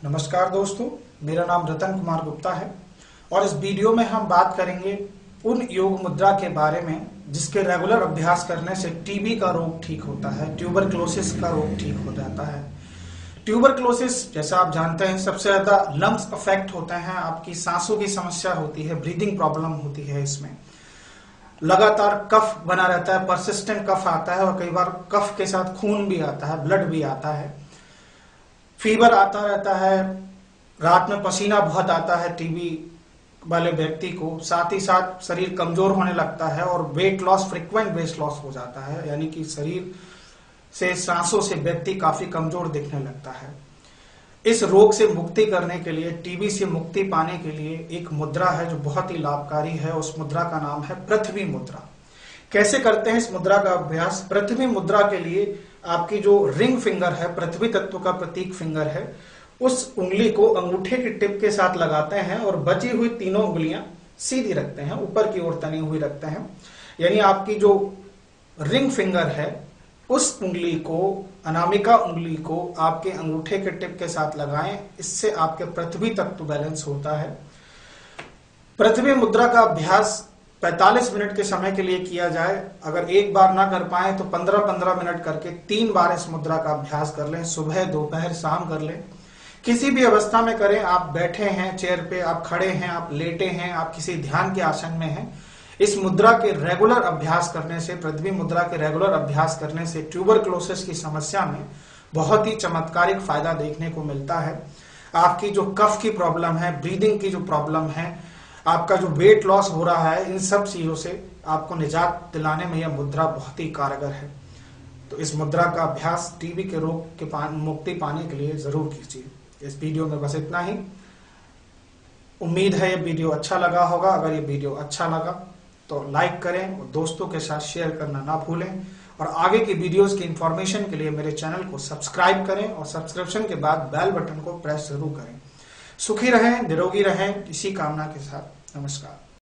नमस्कार दोस्तों, मेरा नाम रतन कुमार गुप्ता है और इस वीडियो में हम बात करेंगे उन योग मुद्रा के बारे में जिसके रेगुलर अभ्यास करने से टीबी का रोग ठीक होता है, ट्यूबरक्लोसिस का रोग ठीक हो जाता है। ट्यूबरक्लोसिस जैसा आप जानते हैं सबसे ज्यादा लंग्स अफेक्ट होते हैं, आपकी सांसों की समस्या होती है, ब्रीदिंग प्रॉब्लम होती है, इसमें लगातार कफ बना रहता है, परसिस्टेंट कफ आता है और कई बार कफ के साथ खून भी आता है, ब्लड भी आता है, फीवर आता रहता है, रात में पसीना बहुत आता है टीबी वाले व्यक्ति को, साथ ही साथ शरीर कमजोर होने लगता है और weight loss, frequent weight loss हो जाता है, यानी कि शरीर से सांसों से व्यक्ति काफी कमजोर दिखने लगता है। इस रोग से मुक्ति करने के लिए, टीबी से मुक्ति पाने के लिए एक मुद्रा है जो बहुत ही लाभकारी है। उस मुद्रा का नाम है पृथ्वी मुद्रा। कैसे करते हैं इस मुद्रा का अभ्यास? पृथ्वी मुद्रा के लिए आपकी जो रिंग फिंगर है, पृथ्वी तत्व का प्रतीक फिंगर है, उस उंगली को अंगूठे की टिप के साथ लगाते हैं और बची हुई तीनों उंगलियां सीधी रखते हैं, ऊपर की ओर तनी हुई रखते हैं। यानी आपकी जो रिंग फिंगर है उस उंगली को, अनामिका उंगली को आपके अंगूठे के टिप के साथ लगाएं। इससे आपके पृथ्वी तत्व बैलेंस होता है। पृथ्वी मुद्रा का अभ्यास 45 मिनट के समय के लिए किया जाए। अगर एक बार ना कर पाए तो 15-15 मिनट करके 3 बार इस मुद्रा का अभ्यास कर लें। सुबह, दोपहर, शाम कर लें। किसी भी अवस्था में करें। आप बैठे हैं चेयर पे, आप खड़े हैं, आप लेटे हैं, आप किसी ध्यान के आसन में हैं। इस मुद्रा के रेगुलर अभ्यास करने से, पृथ्वी मुद्रा के रेगुलर अभ्यास करने से ट्यूबरक्लोसिस की समस्या में बहुत ही चमत्कारिक फायदा देखने को मिलता है। आपकी जो कफ की प्रॉब्लम है, ब्रीदिंग की जो प्रॉब्लम है, आपका जो वेट लॉस हो रहा है, इन सब चीजों से आपको निजात दिलाने में यह मुद्रा बहुत ही कारगर है। तो इस मुद्रा का अभ्यास टीबी के रोग के मुक्ति पाने के लिए जरूर कीजिए। इस वीडियो में बस इतना ही। उम्मीद है यह वीडियो अच्छा लगा होगा। अगर ये वीडियो अच्छा लगा तो लाइक करें और दोस्तों के साथ शेयर करना ना भूलें। और आगे की वीडियोस की इंफॉर्मेशन के लिए मेरे चैनल को सब्सक्राइब करें और सब्सक्रिप्शन के बाद बेल बटन को प्रेस जरूर करें। सुखी रहें, निरोगी रहें, इसी कामना के साथ नमस्कार।